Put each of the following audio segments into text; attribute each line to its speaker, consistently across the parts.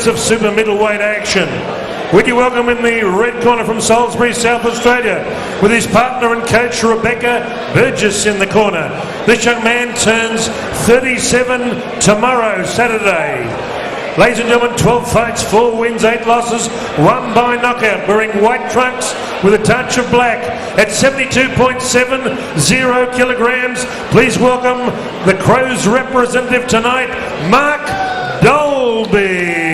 Speaker 1: minutes of super middleweight action. Would you welcome in the red corner from Salisbury, South Australia, with his partner and coach Rebecca Burgess in the corner. This young man turns 37 tomorrow, Saturday. Ladies and gentlemen, 12 fights, 4 wins, 8 losses, 1 by knockout, wearing white trunks with a touch of black. At 72.70 kilograms, please welcome the Crows representative tonight, Mark Dalby.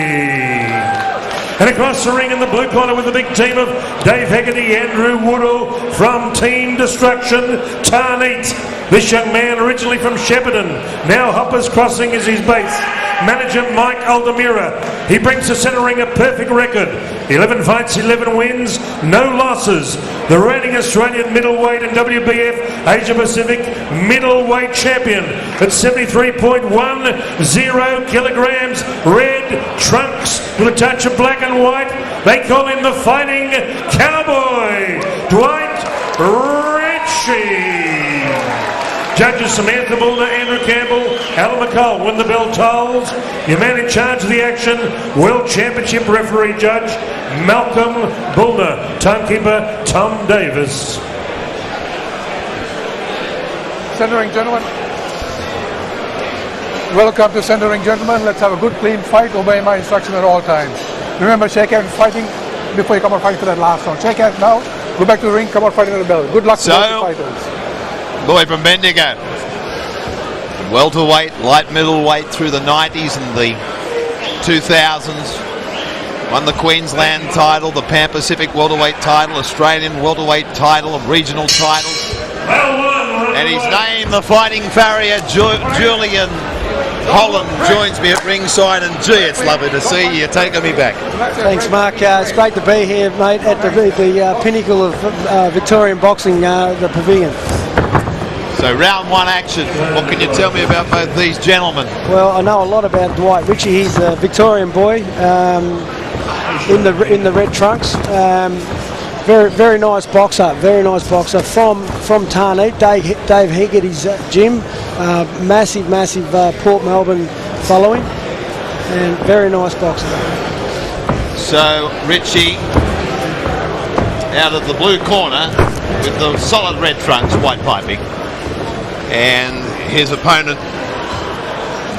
Speaker 1: And across the ring in the blue corner with the big team of Dave Haggerty, Andrew Woodall from Team Destruction, Tarneet. This young man originally from Shepparton, now Hoppers Crossing is his base. Manager Mike Aldemira. He brings the centre ring a perfect record. 11 fights, 11 wins, no losses. The reigning Australian middleweight and WBF Asia Pacific middleweight champion at 73.10 kilograms. Red trunks with a touch of black and white. They call him the Fighting Cowboy, Dwight Ritchie. Judges Samantha Bulner, Andrew Campbell, Alan McCall. When the bell tolls, your man in charge of the action, World Championship referee judge Malcolm Bulner, timekeeper Tom Davis.
Speaker 2: Centering, gentlemen. Welcome to centering, gentlemen. Let's have a good, clean fight. Obey my instruction at all times. Remember, shake hands fighting before you come out fighting for that last round. Shake hands now. Go back to the ring. Come out fighting at the bell. Good luck to both the fighters.
Speaker 3: Boy from Bendigo. Welterweight, light middleweight through the 90s and the 2000s. Won the Queensland title, the Pan Pacific welterweight title, Australian welterweight title, regional titles. And he's named the Fighting Farrier. Julian Holland joins me at ringside, and gee, it's lovely to see you taking me back.
Speaker 4: Thanks, Mark. It's great to be here, mate, at the pinnacle of Victorian boxing, the Pavilion.
Speaker 3: So round one action. What can you tell me about both these gentlemen?
Speaker 4: Well, I know a lot about Dwight Ritchie. He's a Victorian boy in the red trunks. Very nice boxer. Very nice boxer from Tarneet. Dave Haggerty's gym. Massive Port Melbourne following, and very nice boxer.
Speaker 3: So Ritchie out of the blue corner with the solid red trunks, white piping. And his opponent,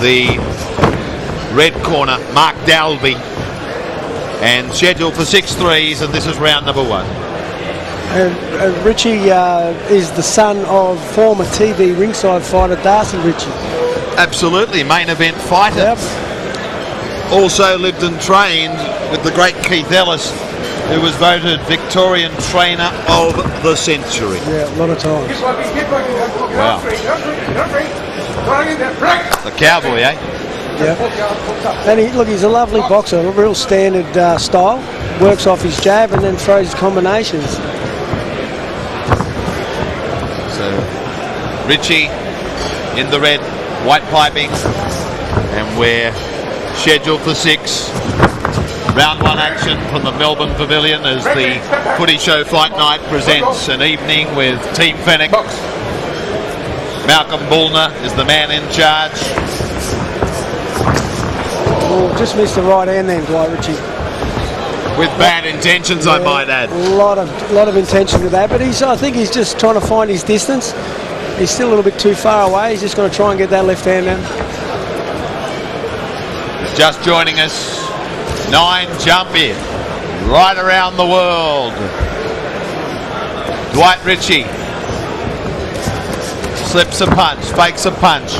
Speaker 3: the red corner, Mark Dalby, and scheduled for 6 threes, and this is round number 1.
Speaker 4: Ritchie is the son of former TV ringside fighter Darcy Ritchie.
Speaker 3: Absolutely, main event fighter.
Speaker 4: Yep.
Speaker 3: Also lived and trained with the great Keith Ellis, who was voted Victorian Trainer of the Century.
Speaker 4: Yeah, a lot of times.
Speaker 3: Wow. The cowboy, eh?
Speaker 4: Yeah. And he's a lovely boxer, a real standard style. Works off his jab and then throws his combinations.
Speaker 3: So Ritchie in the red, white piping, and we're scheduled for 6. Round 1 action from the Melbourne Pavilion as the Footy Show Fight Night presents an evening with Team Fennec. Malcolm Bulner is the man in charge.
Speaker 4: Oh, just missed the right hand then, Dwight Ritchie.
Speaker 3: With bad intentions, I might add.
Speaker 4: A lot of intention with that, but I think he's just trying to find his distance. He's still a little bit too far away. He's just going to try and get that left hand down.
Speaker 3: Just joining us, 9 jump in, right around the world. Dwight Ritchie slips a punch, fakes a punch.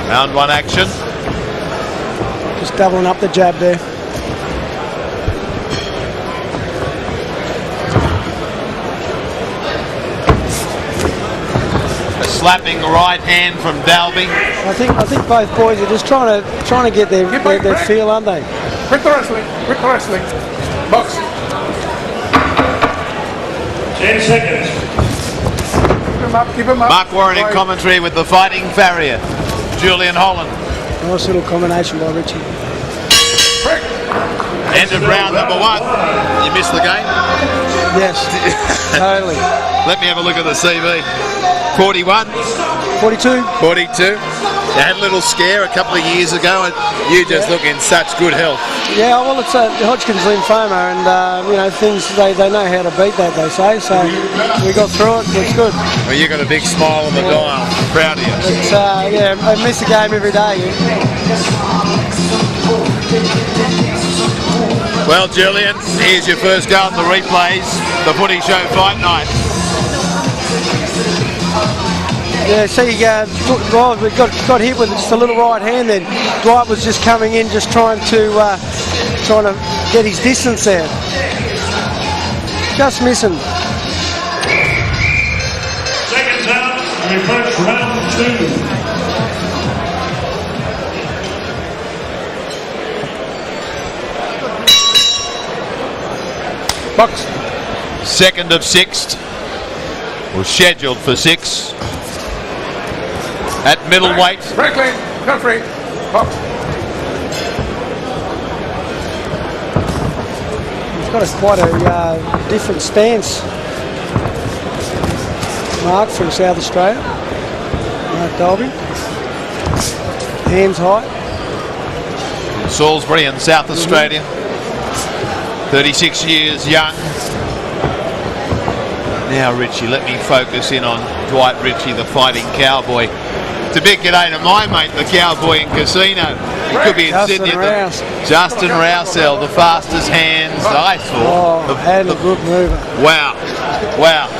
Speaker 3: Round 1 action.
Speaker 4: Just doubling up the jab there.
Speaker 3: Slapping right hand from Dalby.
Speaker 4: I think both boys are just trying to get their feel, aren't they?
Speaker 2: Quit the wrestling. Box.
Speaker 1: 10 seconds.
Speaker 2: Keep him up.
Speaker 3: Mark Warren in commentary with the Fighting Farrier, Julian Holland.
Speaker 4: Nice little combination by Ritchie.
Speaker 3: End of round number 1. You missed the game.
Speaker 4: Yes, totally.
Speaker 3: Let me have a look at the CV. 41,
Speaker 4: 42.
Speaker 3: 42. You had a little scare a couple of years ago, and you just look in such good health.
Speaker 4: Yeah, well, it's Hodgkin's lymphoma, and you know, things they know how to beat that, they say. So we got through it. It's good.
Speaker 3: Well, you got a big smile on the dial. Proud of you.
Speaker 4: It's yeah, I miss a game every day.
Speaker 3: Well, Julian, here's your first go on the replays. The Footy Show Fight Night.
Speaker 4: Yeah, see, well, we got hit with just a little right hand then. Dwight was just coming in, just trying to get his distance there. Just missing.
Speaker 1: Seconds out, we approach round 2.
Speaker 2: Box.
Speaker 3: Second of 6. Was scheduled for 6. At middleweight.
Speaker 2: Break lane. Cut free. Box.
Speaker 4: He's got quite a different stance. Mark from South Australia. Mark Dalby. Hands high.
Speaker 3: Salisbury in South Australia. 36 years young. Now, Ritchie, let me focus in on Dwight Ritchie, the fighting cowboy. It's a big g'day to my mate, the cowboy in Casino. He could be in
Speaker 4: Justin
Speaker 3: Sydney.
Speaker 4: Rouse.
Speaker 3: Justin Rousell, the fastest hands I thought.
Speaker 4: Oh, and a good mover.
Speaker 3: Wow,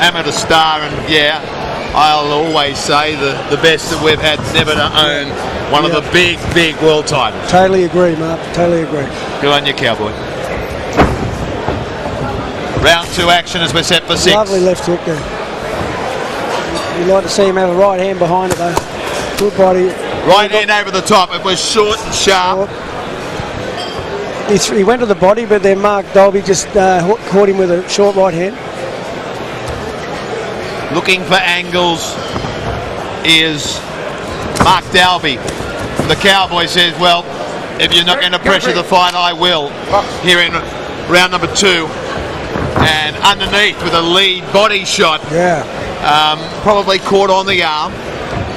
Speaker 3: amateur star, and yeah, I'll always say the best that we've had never to own one of the big world titles.
Speaker 4: Totally agree, Mark. Totally agree.
Speaker 3: Good on you, cowboy. Round 2 action as we're set for 6.
Speaker 4: Lovely left hook there. You'd like to see him have a right hand behind it though. Good body.
Speaker 3: Right hand over the top. It was short and sharp.
Speaker 4: He went to the body, but then Mark Dalby just caught him with a short right hand.
Speaker 3: Looking for angles is Mark Dalby. The cowboy says, well, if you're not going to pressure the fight, I will. Here in round number 2. And underneath with a lead body shot.
Speaker 4: Yeah.
Speaker 3: Probably caught on the arm.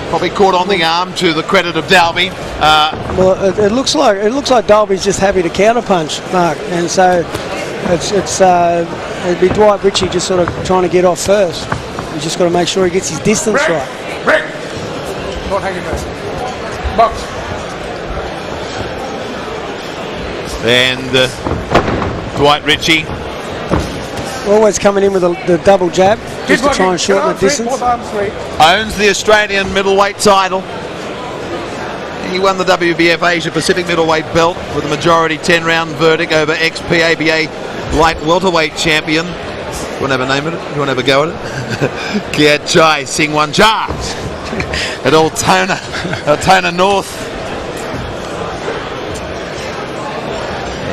Speaker 3: Probably caught on the arm, to the credit of Dalby.
Speaker 4: Well, it looks like Dalby's just happy to counterpunch Mark, and so it'd be Dwight Ritchie just sort of trying to get off first. He's just got to make sure he gets his distance right.
Speaker 2: Break. Don't hang him there. Box.
Speaker 3: And Dwight Ritchie.
Speaker 4: Always coming in with the double jab, just to try and shorten the distance.
Speaker 2: Both arms straight.
Speaker 3: Owns the Australian middleweight title. He won the WBF Asia Pacific middleweight belt with a majority 10-round verdict over ex-PABA light welterweight champion. You want to have a name at it? You want to have a go at it? Kiat Chai Sing Wan Cha at Altona North.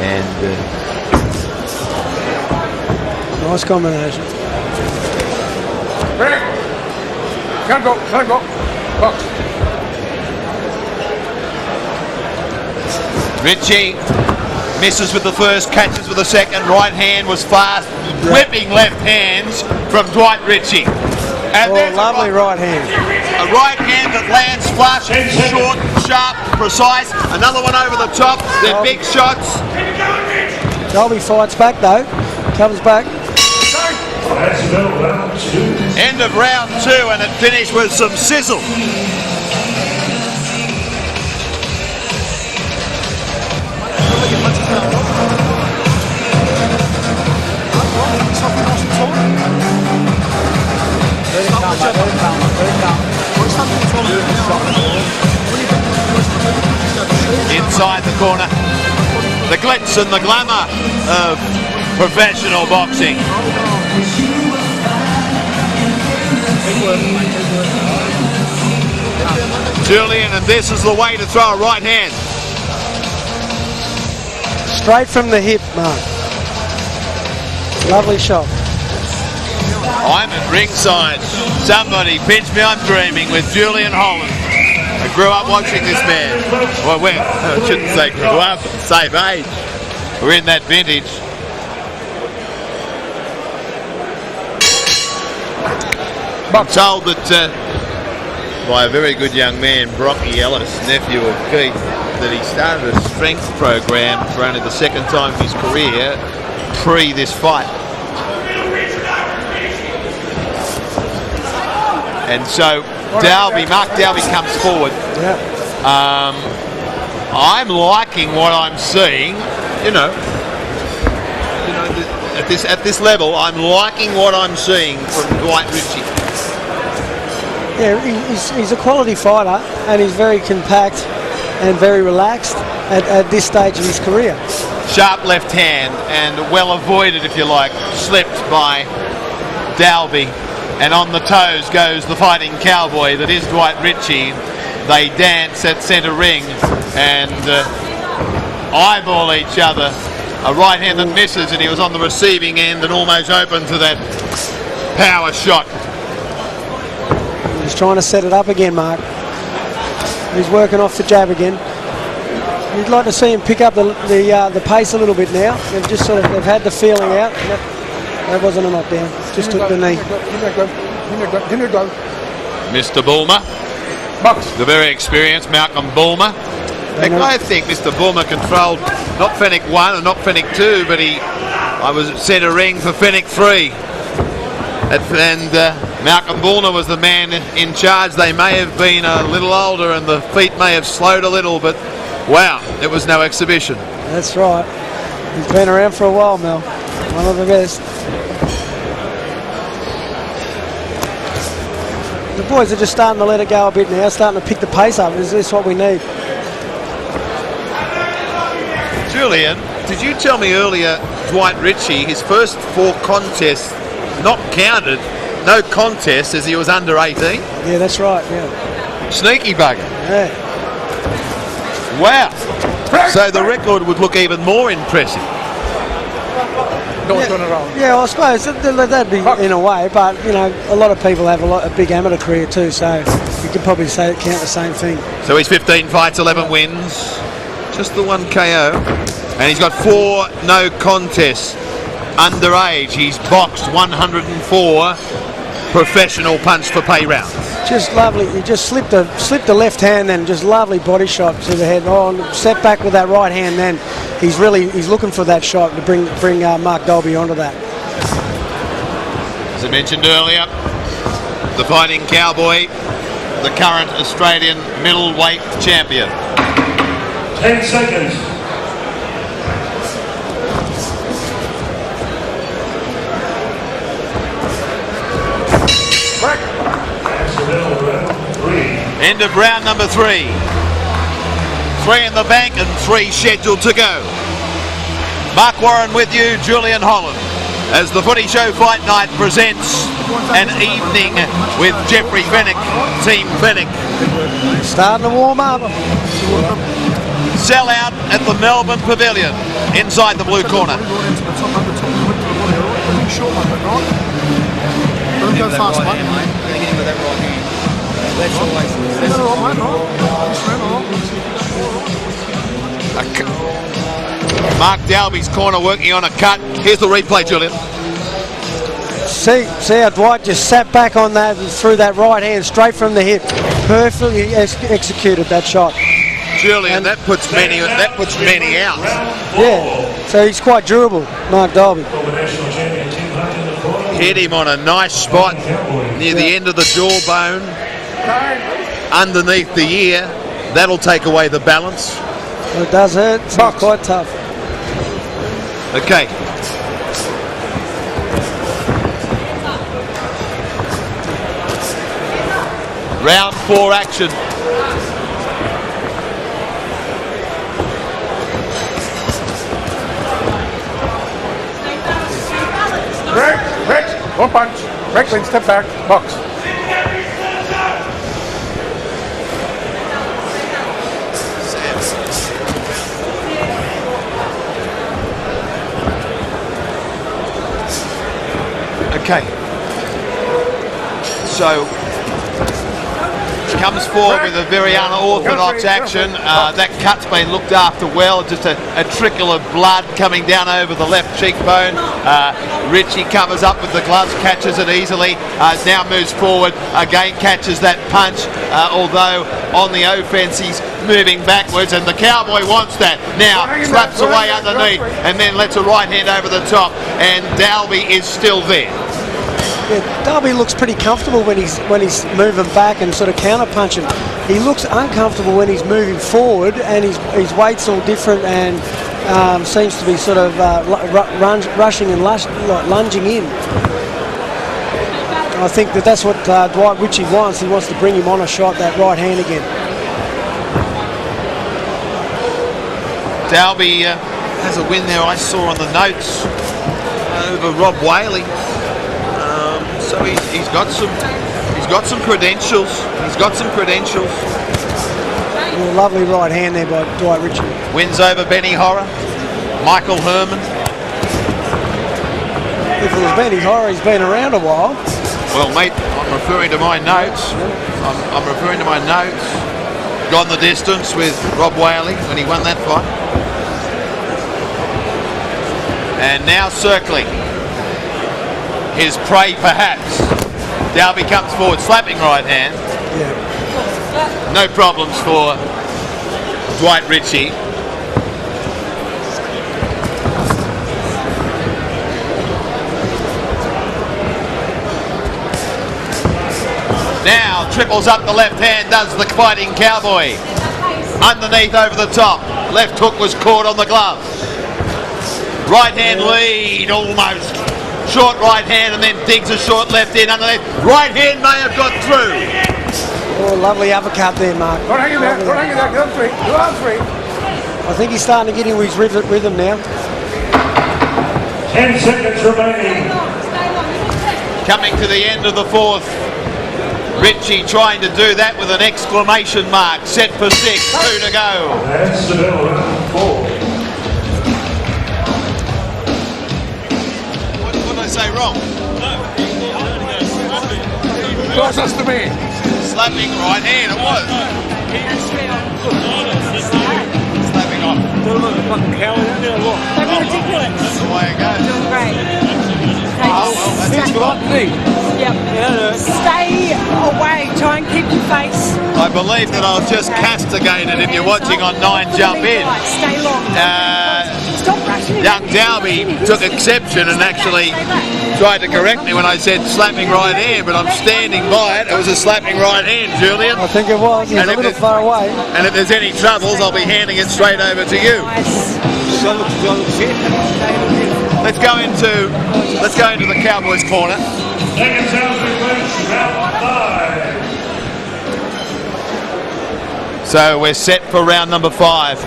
Speaker 3: And
Speaker 4: Nice combination.
Speaker 2: Break. Can't go. Box.
Speaker 3: Ritchie misses with the first, catches with the second. Right hand was fast, whipping left hands from Dwight Ritchie. And there's
Speaker 4: lovely right hand.
Speaker 3: A right hand that lands flush, short, sharp, precise. Another one over the top. They're big shots.
Speaker 4: Dalby fights back though. Comes back.
Speaker 3: End of round 2, and it finished with some sizzle. Inside the corner, the glitz and the glamour of professional boxing. Julian, and this is the way to throw a right hand.
Speaker 4: Straight from the hip, Mark. Lovely shot.
Speaker 3: I'm at ringside. Somebody pinch me, I'm dreaming, with Julian Holland. I grew up watching this man. Well, I shouldn't say grew up, same age. We're in that vintage. I'm told that by a very good young man, Brocky Ellis, nephew of Keith, that he started a strength program for only the second time in his career pre this fight. And so Mark Dalby comes forward.
Speaker 4: Yeah.
Speaker 3: I'm liking what I'm seeing. At this level, I'm liking what I'm seeing from Dwight Ritchie.
Speaker 4: Yeah, he's a quality fighter, and he's very compact and very relaxed at this stage of his career.
Speaker 3: Sharp left hand and well avoided, if you like, slipped by Dalby. And on the toes goes the fighting cowboy that is Dwight Ritchie. They dance at centre ring and eyeball each other. A right hand that misses, and he was on the receiving end and almost open to that power shot.
Speaker 4: He's trying to set it up again, Mark. He's working off the jab again. You'd like to see him pick up the pace a little bit now. They've had the feeling out. That wasn't a knockdown. Just took the knee.
Speaker 2: Give me a go.
Speaker 3: Mr. Bulmer.
Speaker 2: Box.
Speaker 3: The very experienced Malcolm Bulmer. I think Mr. Bulmer controlled not Fenwick 1 and not Fenwick 2, but I was at centre ring for Fenwick 3. And Malcolm Bulmer was the man in charge. They may have been a little older and the feet may have slowed a little, but wow, it was no exhibition.
Speaker 4: That's right. He's been around for a while, Mel. One of the best. The boys are just starting to let it go a bit now, starting to pick the pace up. Is this what we need?
Speaker 3: Julian, did you tell me earlier Dwight Ritchie, his first 4 contests not counted, no contest, as he was under 18?
Speaker 4: Yeah, that's right, yeah.
Speaker 3: Sneaky bugger.
Speaker 4: Yeah.
Speaker 3: Wow. So the record would look even more impressive.
Speaker 2: Don't turn around.
Speaker 4: Yeah, I suppose that'd be in a way, but a lot of people have a big amateur career too, so you could probably count the same thing.
Speaker 3: So he's 15 fights, 11 wins, just the 1 KO, and he's got 4 no contests. Underage, he's boxed 104 professional punch for pay rounds.
Speaker 4: Just lovely. He just slipped the left hand, and just lovely body shot to the head. Oh, step back with that right hand. Then he's looking for that shot to bring Mark Dalby onto that.
Speaker 3: As I mentioned earlier, the fighting cowboy, the current Australian middleweight champion.
Speaker 1: 10 seconds.
Speaker 3: End of round number 3. 3 in the bank and 3 scheduled to go. Mark Warren with you, Julian Holland, as the Footy Show Fight Night presents an evening with Jeffrey Fenwick, Team Fenwick.
Speaker 4: Starting to warm up.
Speaker 3: Sell out at the Melbourne Pavilion, inside the blue corner.
Speaker 5: Don't go fast, mate.
Speaker 3: Mark Dalby's corner working on a cut. Here's the replay, Julian.
Speaker 4: See how Dwight just sat back on that and threw that right hand straight from the hip. Perfectly executed that shot.
Speaker 3: Julian, that puts many out.
Speaker 4: Yeah, so he's quite durable, Mark Dalby.
Speaker 3: Hit him on a nice spot near the end of the jawbone, underneath the ear. That'll take away the balance.
Speaker 4: Well, it does hurt. It's quite tough.
Speaker 3: Okay. Round 4 action.
Speaker 2: Rex, 1 punch. Rex, then step back, box.
Speaker 3: Okay. So Comes forward with a very unorthodox action. That cut's been looked after well. Just a trickle of blood coming down over the left cheekbone. Ritchie covers up with the gloves, catches it easily. Now moves forward, again catches that punch. Although on the offense he's moving backwards, and the Cowboy wants that. Now slaps away underneath and then lets a right hand over the top, and Dalby is still there.
Speaker 4: Yeah, Dalby looks pretty comfortable when he's moving back and sort of counter punching. He looks uncomfortable when he's moving forward, and his weight's all different, and seems to be sort of rushing and lunging in. I think that's what Dwight Ritchie wants. He wants to bring him on a shot, that right hand again.
Speaker 3: Dalby has a win there, I saw on the notes, over Rob Whaley. So he's got some credentials. He's got some credentials.
Speaker 4: Yeah, lovely right hand there by Dwight Ritchie.
Speaker 3: Wins over Benny Horror, Michael Herman.
Speaker 4: If it was Benny Horror, he's been around a while.
Speaker 3: Well, mate, I'm referring to my notes. I'm referring to my notes. Gone the distance with Rob Whaley when he won that fight. And now circling his prey, perhaps. Dalby comes forward, slapping right hand.
Speaker 4: Yeah.
Speaker 3: No problems for Dwight Ritchie. Now triples up the left hand, does the Fighting Cowboy. Underneath over the top. Left hook was caught on the glove. Right hand lead, almost. Short right hand and then digs a short left in underneath. Right hand may have got through.
Speaker 4: Oh, lovely uppercut there, Mark.
Speaker 2: Don't hang in there. Don't hang in there. Get on three. Go on three.
Speaker 4: I think he's starting to get into his rhythm now.
Speaker 1: 10 seconds remaining.
Speaker 3: Coming to the end of the fourth. Ritchie trying to do that with an exclamation mark. Set for 6, 2 to go.
Speaker 1: That's the middle, 4.
Speaker 3: Say wrong.
Speaker 2: Closest to me.
Speaker 3: Slapping right hand, it was. Slapping off.
Speaker 6: They're ridiculous.
Speaker 3: That's the way it goes.
Speaker 6: Doing great.
Speaker 2: He's got me.
Speaker 6: Yep. Stay away. Try and keep your face.
Speaker 3: I believe that I was just castigated if you're watching on 9 Jump In.
Speaker 6: Stay long. Stop rushing.
Speaker 3: Young Dalby took exception and actually tried to correct me when I said slapping right hand, but I'm standing by it. It was a slapping right hand, Julian.
Speaker 4: I think it was. He's a little far away.
Speaker 3: And if there's any troubles, I'll be handing it straight over to you.
Speaker 6: Nice.
Speaker 3: Let's go into the Cowboys' corner.
Speaker 1: Second sounds replaced, round 5.
Speaker 3: So we're set for round number 5.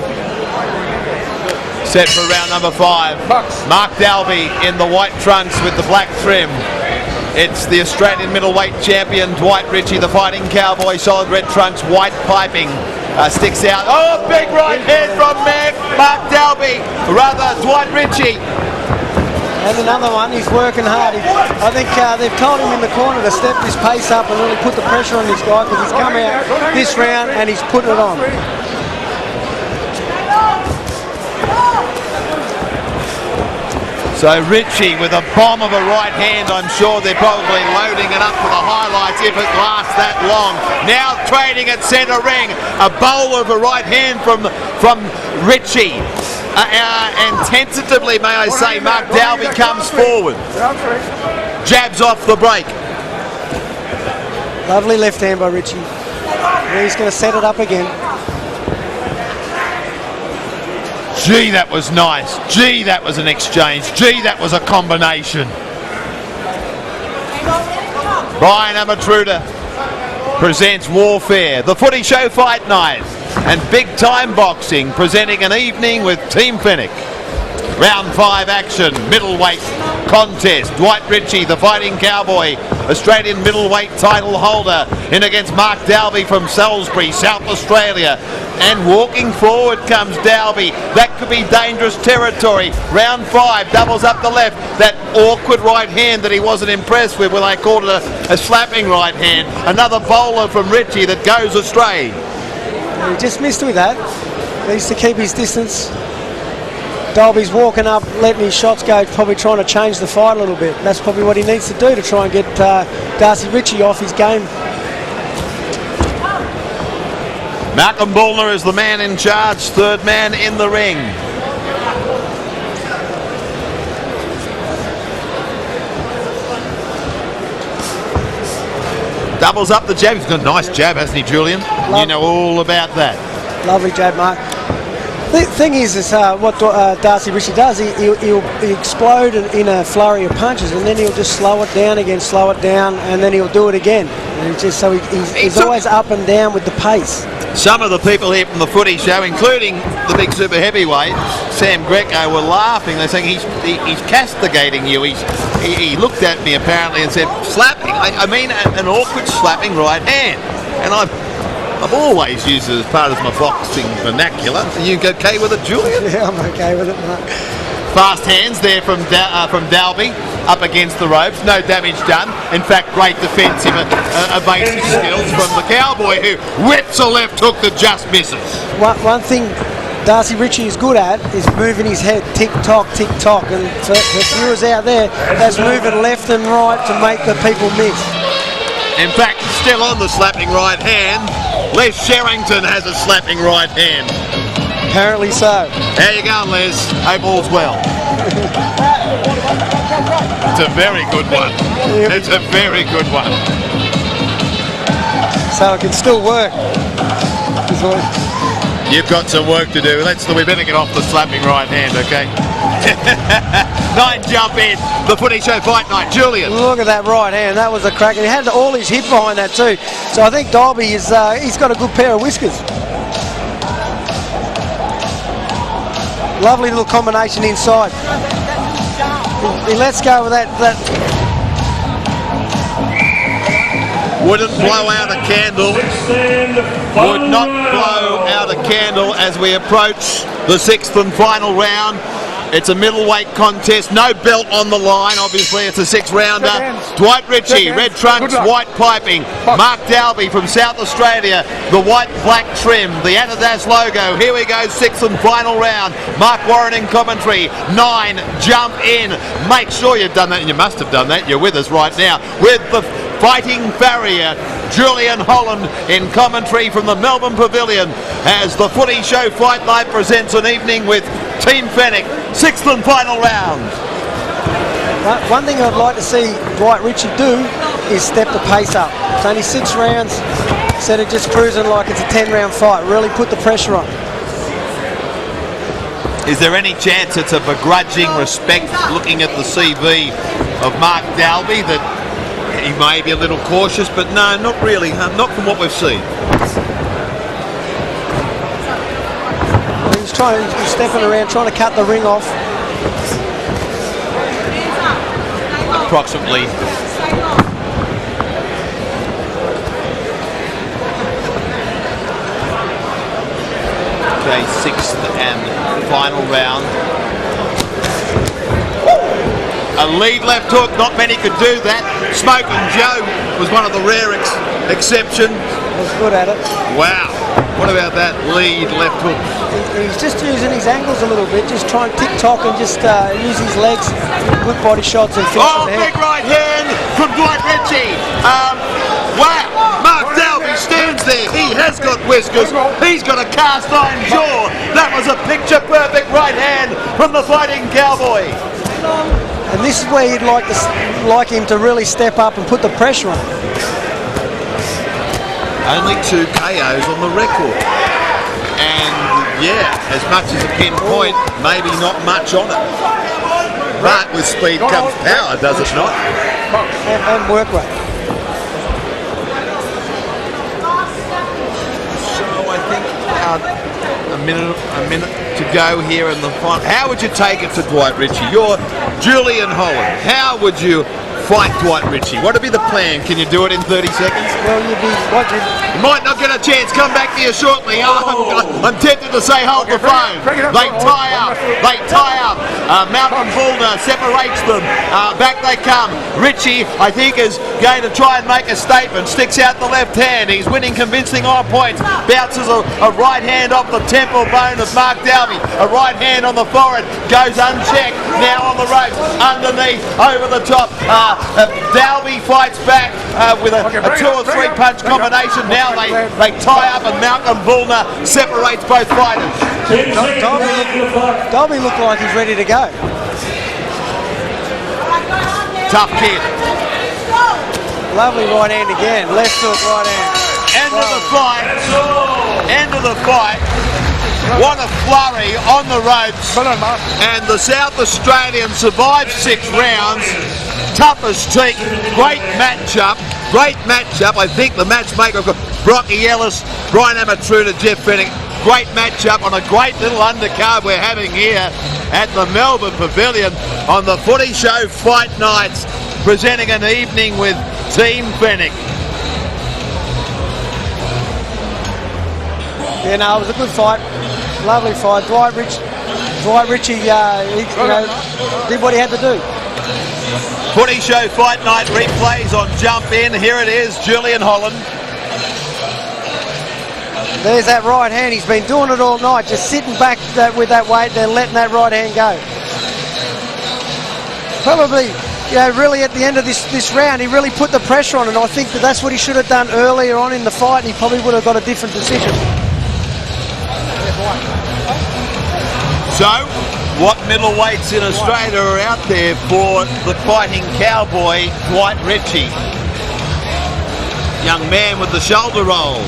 Speaker 3: Set for round number 5. Mark Dalby in the white trunks with the black trim. It's the Australian middleweight champion Dwight Ritchie, the Fighting Cowboy, solid red trunks, white piping. Sticks out. Oh, big right hand from Mark Dalby. Rather, Dwight Ritchie.
Speaker 4: And another one, he's working hard. I think they've told him in the corner to step his pace up and really put the pressure on this guy, because he's come out this round and he's putting it on.
Speaker 3: So Ritchie with a bomb of a right hand. I'm sure they're probably loading it up for the highlights if it lasts that long. Now trading at centre ring. A bowl of a right hand from Ritchie. And tentatively, may I say, Mark Dalby comes forward. Jabs off the break.
Speaker 4: Lovely left hand by Ritchie. And he's going to set it up again.
Speaker 3: Gee, that was nice. Gee, that was an exchange. Gee, that was a combination. Brian Amatruda presents Warfare, the Footy Show Fight Night, and Big Time Boxing presenting an evening with Team Finnick. Round 5 action, middleweight. contest. Dwight Ritchie, the Fighting Cowboy, Australian middleweight title holder, in against Mark Dalby from Salisbury, South Australia. And walking forward comes Dalby. That could be dangerous territory. Round 5, doubles up the left. That awkward right hand that he wasn't impressed with when they called it a slapping right hand. Another bowler from Ritchie that goes astray.
Speaker 4: He just missed with that. Needs to keep his distance. Dalby's walking up, letting his shots go, probably trying to change the fight a little bit. That's probably what he needs to do to try and get Darcy Ritchie off his game.
Speaker 3: Malcolm Bullner is the man in charge, third man in the ring. Doubles up the jab. He's got a nice jab, hasn't he, Julian? You know all about that.
Speaker 4: Lovely jab, Mark. The thing is what Darcy Ritchie does, he'll explode in a flurry of punches, and then he'll just slow it down again, and then he'll do it again. And he's always up and down with the pace.
Speaker 3: Some of the people here from the footy show, including the big super heavyweight, Sam Greco, were laughing. They're saying he's castigating you. He looked at me apparently and said, slapping. I mean an awkward slapping right hand. And I've always used it as part of my boxing vernacular. Are you okay with it, Julian?
Speaker 4: Yeah, I'm okay with it, Mark.
Speaker 3: Fast hands there from Dalby up against the ropes. No damage done. In fact, great defensive evasive skills from the Cowboy, who whips a left hook that just misses.
Speaker 4: One thing Darcy Ritchie is good at is moving his head tick-tock, tick-tock. And for viewers out there, that's moving left and right to make the people miss.
Speaker 3: In fact, still on the slapping right hand, Les Sherrington has a slapping right hand.
Speaker 4: Apparently so.
Speaker 3: How you going, Les? Hope all's well. It's a very good one. It's a very good one.
Speaker 4: So it can still work.
Speaker 3: You've got some work to do. We better get off the slapping right hand, okay? 9 jump in, the Footy Show Fight Night. Julian.
Speaker 4: Look at that right hand. That was a crack. And he had all his hit behind that too. So I think Dalby is he's got a good pair of whiskers. Lovely little combination inside. He lets go with that.
Speaker 3: Wouldn't blow out a candle. Would not blow out a candle as we approach the 6th and final round. It's a middleweight contest, no belt on the line, obviously it's a 6-rounder. Dwight Ritchie, red trunks, white piping. Mark Dalby from South Australia, the white-black trim, the Adidas logo. Here we go, 6th and final round. Mark Warren in commentary, 9, jump in. Make sure you've done that, and you must have done that, you're with us right now, with the fighting farrier, Julian Holland, in commentary from the Melbourne Pavilion, as the Footy Show Fight Night presents an evening with Team Fennec, 6th and final round.
Speaker 4: One thing I'd like to see Dwight Ritchie do is step the pace up. It's only 6 rounds, instead of just cruising like it's a 10-round fight. Really put the pressure on.
Speaker 3: Is there any chance it's a begrudging respect, looking at the CV of Mark Dalby, that he may be a little cautious, but no, not really, not from what we've seen.
Speaker 4: He's stepping around, trying to cut the ring off.
Speaker 3: Approximately. Okay, 6th and final round. A lead left hook, not many could do that. Smoking Joe was one of the rare exceptions.
Speaker 4: Was good at it.
Speaker 3: Wow, what about that lead left hook?
Speaker 4: He's just using his angles a little bit, just trying to tick-tock and just use his legs, good body shots and finish the head.
Speaker 3: Big right hand from Dwight Ritchie. Wow, Mark Dalby stands there. He has got whiskers. He's got a cast iron jaw. That was a picture-perfect right hand from the Fighting Cowboy.
Speaker 4: And this is where you'd like him to really step up and put the pressure on.
Speaker 3: Only 2 KOs on the record. And yeah, as much as a pinpoint, maybe not much on it. But with speed comes power, does it not?
Speaker 4: And work rate.
Speaker 3: So I think minute to go here in the final. How would you take it to Dwight Ritchie? You're Julian Holland. How would you fight Dwight Ritchie? What would be the plan? Can you do it in 30 seconds?
Speaker 4: Well,
Speaker 3: You might not get a chance. Come back to you shortly. I'm tempted to say hold the phone. They tie up. They tie up. Malcolm Fulner separates them. Back they come. Ritchie, I think, is going to try and make a statement. Sticks out the left hand. He's winning convincing on points. Bounces a right hand off the temple bone of Mark Dalby. A right hand on the forehead. Goes unchecked. Now on the ropes. Underneath. Over the top. Dalby fights back with a 2 or 3 punch combination. Now they tie up and Malcolm Fulner separates both fighters.
Speaker 4: Dalby looked like he's ready to go.
Speaker 3: Tough kid.
Speaker 4: Lovely right hand again. Left hook, right hand.
Speaker 3: End of the fight. End of the fight. What a flurry on the ropes. And the South Australian survived 6 rounds. Tough as teak. Great matchup. Great matchup. I think the matchmaker, Brocky Ellis, Brian Amatruda, Jeff Fennick. Great matchup on a great little undercard we're having here at the Melbourne Pavilion on the Footy Show Fight Nights, presenting an evening with Team Fennick.
Speaker 4: Yeah, no, it was a good fight. Lovely fight. Dwight Ritchie did what he had to do.
Speaker 3: Footy Show Fight Night replays on Jump In. Here it is, Julian Holland.
Speaker 4: There's that right hand. He's been doing it all night, just sitting back with that weight, then letting that right hand go. Probably, really at the end of this round, he really put the pressure on, and I think that's what he should have done earlier on in the fight, and he probably would have got a different decision.
Speaker 3: So, what middleweights in Australia are out there for the fighting cowboy, Dwight Ritchie? Young man with the shoulder roll.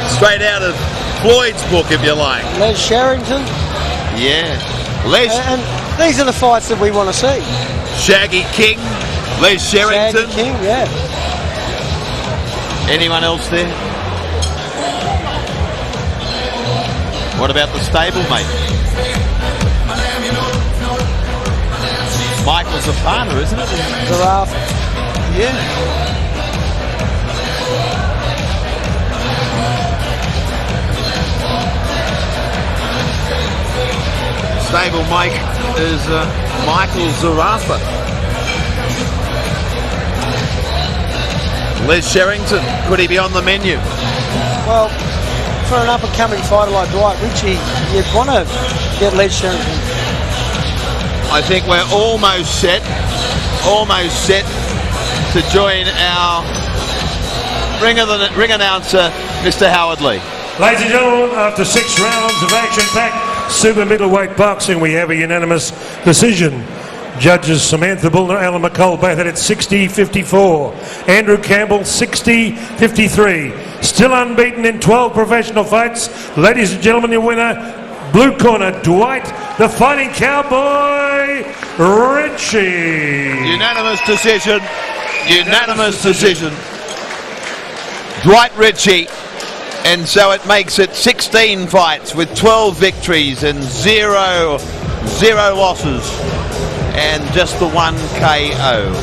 Speaker 3: Straight out of Floyd's book, if you like.
Speaker 4: Les Sherrington.
Speaker 3: Yeah. Les.
Speaker 4: And these are the fights that we want to see.
Speaker 3: Shaggy King. Les Sherrington.
Speaker 4: Shaggy King, yeah.
Speaker 3: Anyone else there? What about the stablemate? Michael's a partner, isn't it?
Speaker 4: Giraffe.
Speaker 3: Yeah. Stable Mike is Michael Zarafa. Les Sherrington, could he be on the menu?
Speaker 4: Well, for an up-and-coming fighter like Dwight Ritchie, you'd want to get Les Sherrington.
Speaker 3: I think we're almost set to join our ring announcer, Mr. Howard Lee.
Speaker 1: Ladies and gentlemen, after 6 rounds of action-packed super middleweight boxing, we have a unanimous decision. Judges Samantha Bullner, Alan McCall both had it 60-54. Andrew Campbell 60-53. Still unbeaten in 12 professional fights. Ladies and gentlemen, your winner, blue corner, Dwight, the Fighting Cowboy Ritchie.
Speaker 3: Unanimous decision. Unanimous decision. Dwight Ritchie. And so it makes it 16 fights with 12 victories and zero losses and just the 1 KO.